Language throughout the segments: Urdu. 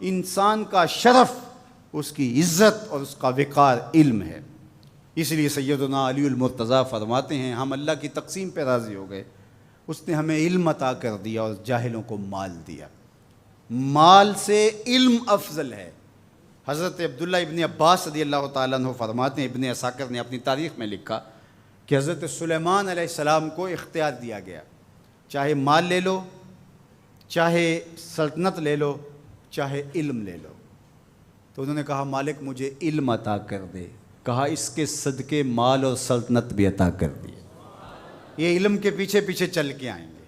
انسان کا شرف، اس کی عزت اور اس کا وقار علم ہے۔ اس لیے سیدنا علی المرتضیٰ فرماتے ہیں ہم اللہ کی تقسیم پہ راضی ہو گئے، اس نے ہمیں علم عطا کر دیا اور جاہلوں کو مال دیا۔ مال سے علم افضل ہے۔ حضرت عبداللہ ابن عباس رضی اللہ تعالیٰ عنہ فرماتے ہیں، ابن عساکر نے اپنی تاریخ میں لکھا کہ حضرت سلیمان علیہ السلام کو اختیار دیا گیا، چاہے مال لے لو، چاہے سلطنت لے لو، چاہے علم لے لو۔ تو انہوں نے کہا مالک مجھے علم عطا کر دے، کہا اس کے صدقے مال اور سلطنت بھی عطا کر دیے۔ یہ علم کے پیچھے پیچھے چل کے آئیں گے۔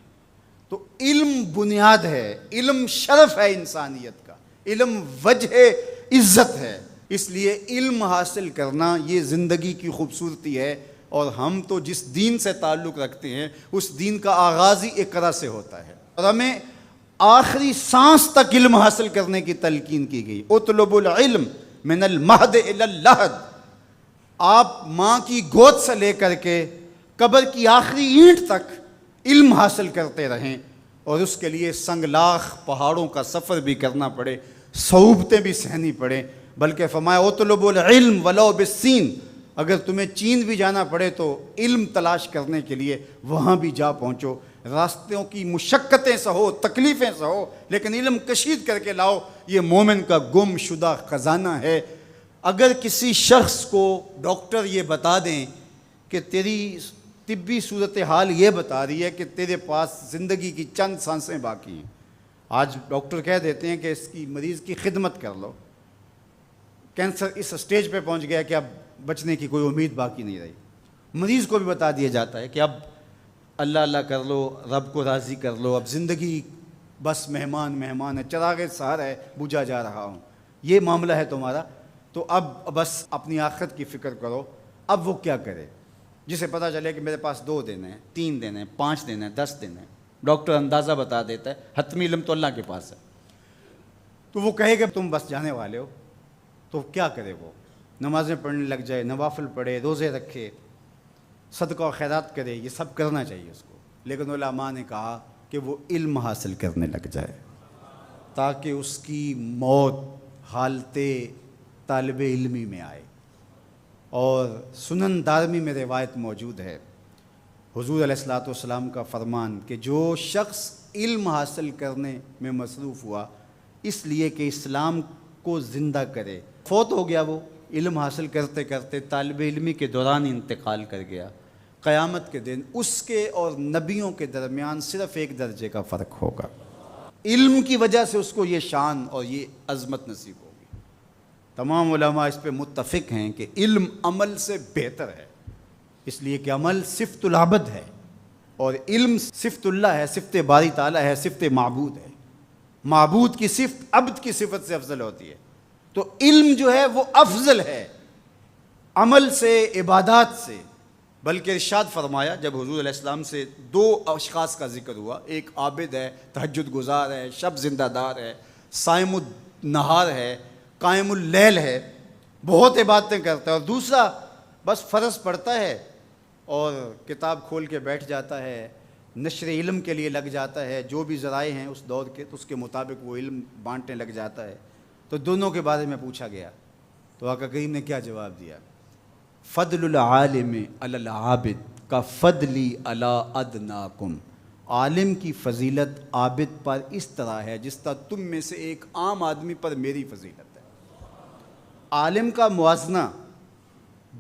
تو علم بنیاد ہے، علم شرف ہے انسانیت کا، علم وجہ عزت ہے۔ اس لیے علم حاصل کرنا یہ زندگی کی خوبصورتی ہے، اور ہم تو جس دین سے تعلق رکھتے ہیں اس دین کا آغاز ہی اقرا سے ہوتا ہے، اور ہمیں آخری سانس تک علم حاصل کرنے کی تلقین کی گئی۔ اطلب العلم من المہد الی اللحد، آپ ماں کی گود سے لے کر کے قبر کی آخری اینٹ تک علم حاصل کرتے رہیں، اور اس کے لیے سنگلاخ پہاڑوں کا سفر بھی کرنا پڑے، صعوبتیں بھی سہنی پڑیں۔ بلکہ فرمایا اطلب العلم ولو بالسین، اگر تمہیں چین بھی جانا پڑے تو علم تلاش کرنے کے لیے وہاں بھی جا پہنچو، راستوں کی مشقتیں سہو، تکلیفیں سہو، لیکن علم کشید کر کے لاؤ۔ یہ مومن کا گم شدہ خزانہ ہے۔ اگر کسی شخص کو ڈاکٹر یہ بتا دیں کہ تیری طبی صورتحال یہ بتا رہی ہے کہ تیرے پاس زندگی کی چند سانسیں باقی ہیں، آج ڈاکٹر کہہ دیتے ہیں کہ اس کی مریض کی خدمت کر لو، کینسر اس سٹیج پہ پہنچ گیا کہ اب بچنے کی کوئی امید باقی نہیں رہی، مریض کو بھی بتا دیا جاتا ہے کہ اب اللہ اللہ کر لو، رب کو راضی کر لو، اب زندگی بس مہمان ہے، چراغ سحر ہے، بجھا جا رہا ہوں، یہ معاملہ ہے تمہارا، تو اب بس اپنی آخرت کی فکر کرو۔ اب وہ کیا کرے جسے پتہ چلے کہ میرے پاس 2 دن ہیں، 3 دن ہیں، 5 دن ہیں، 10 دن ہیں، ڈاکٹر اندازہ بتا دیتا ہے، حتمی علم تو اللہ کے پاس ہے، تو وہ کہے کہ تم بس جانے والے ہو، تو کیا کرے؟ وہ نمازیں پڑھنے لگ جائے، نوافل پڑھے، روزے رکھے، صدقہ و خیرات کرے، یہ سب کرنا چاہیے اس کو، لیکن علماء نے کہا کہ وہ علم حاصل کرنے لگ جائے تاکہ اس کی موت حالت طالب علمی میں آئے۔ اور سنن دارمی میں روایت موجود ہے، حضور علیہ الصلوۃ والسلام کا فرمان کہ جو شخص علم حاصل کرنے میں مصروف ہوا اس لیے کہ اسلام کو زندہ کرے، فوت ہو گیا، وہ علم حاصل کرتے کرتے طالب علمی کے دوران انتقال کر گیا، قیامت کے دن اس کے اور نبیوں کے درمیان صرف 1 درجے کا فرق ہوگا۔ علم کی وجہ سے اس کو یہ شان اور یہ عظمت نصیب ہوگی۔ تمام علماء اس پہ متفق ہیں کہ علم عمل سے بہتر ہے، اس لیے کہ عمل صفت العبد ہے اور علم صفت اللہ ہے، صفت باری تعالیٰ ہے، صفت معبود ہے۔ معبود کی صفت عبد کی صفت سے افضل ہوتی ہے، تو علم جو ہے وہ افضل ہے عمل سے، عبادات سے۔ بلکہ ارشاد فرمایا جب حضور علیہ السلام سے 2 اشخاص کا ذکر ہوا، ایک عابد ہے، تہجد گزار ہے، شب زندہ دار ہے، صائم النہار ہے، قائم اللیل ہے، بہت عبادتیں کرتا ہے، اور دوسرا بس فرض پڑھتا ہے اور کتاب کھول کے بیٹھ جاتا ہے، نشر علم کے لیے لگ جاتا ہے، جو بھی ذرائع ہیں اس دور کے تو اس کے مطابق وہ علم بانٹنے لگ جاتا ہے۔ تو دونوں کے بارے میں پوچھا گیا تو آقا کریم نے کیا جواب دیا؟ فضل العالم علی العابد کا فضلی علی ادناکم، عالم کی فضیلت عابد پر اس طرح ہے جس طرح تم میں سے ایک عام آدمی پر میری فضیلت ہے۔ عالم کا موازنہ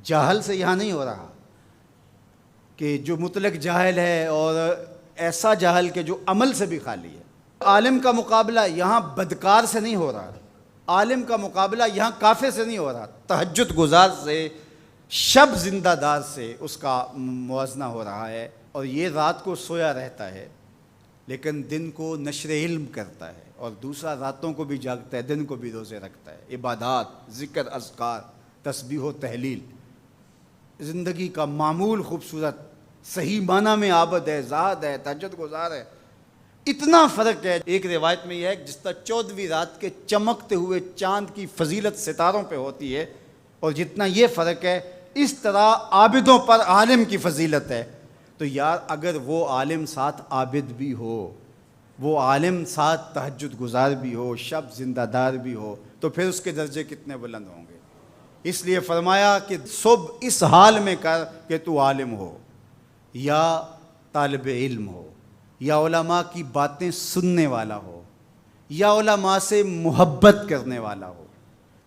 جاہل سے یہاں نہیں ہو رہا کہ جو مطلق جاہل ہے اور ایسا جاہل کہ جو عمل سے بھی خالی ہے۔ عالم کا مقابلہ یہاں بدکار سے نہیں ہو رہا، عالم کا مقابلہ یہاں کافر سے نہیں ہو رہا، تہجد گزار سے، شب زندہ دار سے اس کا موازنہ ہو رہا ہے، اور یہ رات کو سویا رہتا ہے لیکن دن کو نشر علم کرتا ہے، اور دوسرا راتوں کو بھی جاگتا ہے، دن کو بھی روزے رکھتا ہے، عبادات، ذکر، اذکار، تسبیح و تحلیل، زندگی کا معمول خوبصورت، صحیح معنی میں عابد ہے، زاہد ہے، تہجد گزار ہے۔ اتنا فرق ہے۔ ایک روایت میں یہ ہے کہ جس طرح 14ویں رات کے چمکتے ہوئے چاند کی فضیلت ستاروں پہ ہوتی ہے، اور جتنا یہ فرق ہے اس طرح عابدوں پر عالم کی فضیلت ہے۔ تو یار اگر وہ عالم ساتھ عابد بھی ہو وہ عالم ساتھ تہجد گزار بھی ہو، شب زندہ دار بھی ہو، تو پھر اس کے درجے کتنے بلند ہوں گے۔ اس لیے فرمایا کہ صبح اس حال میں کر کہ تو عالم ہو یا طالب علم ہو یا علماء کی باتیں سننے والا ہو یا علماء سے محبت کرنے والا ہو۔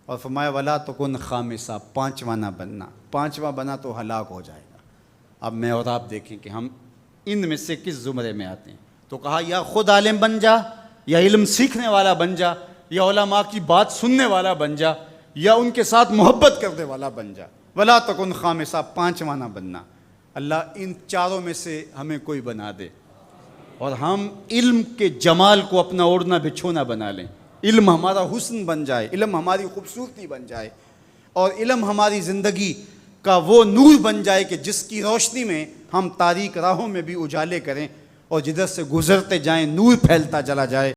اور فرمایا ولا تکن خامسہ، پانچواں نہ بننا، پانچواں بنا تو ہلاک ہو جائے گا۔ اب میں اور آپ دیکھیں کہ ہم ان میں سے کس زمرے میں آتے ہیں۔ تو کہا یا خود عالم بن جا، یا علم سیکھنے والا بن جا، یا علماء کی بات سننے والا بن جا، یا ان کے ساتھ محبت کرنے والا بن جا۔ ولا تکن خامسہ، پانچواں نہ بننا۔ اللہ ان چاروں میں سے ہمیں کوئی بنا دے، اور ہم علم کے جمال کو اپنا اوڑھنا بچھونا بنا لیں۔ علم ہمارا حسن بن جائے، علم ہماری خوبصورتی بن جائے، اور علم ہماری زندگی کا وہ نور بن جائے کہ جس کی روشنی میں ہم تاریک راہوں میں بھی اجالے کریں، اور جدھر سے گزرتے جائیں نور پھیلتا چلا جائے۔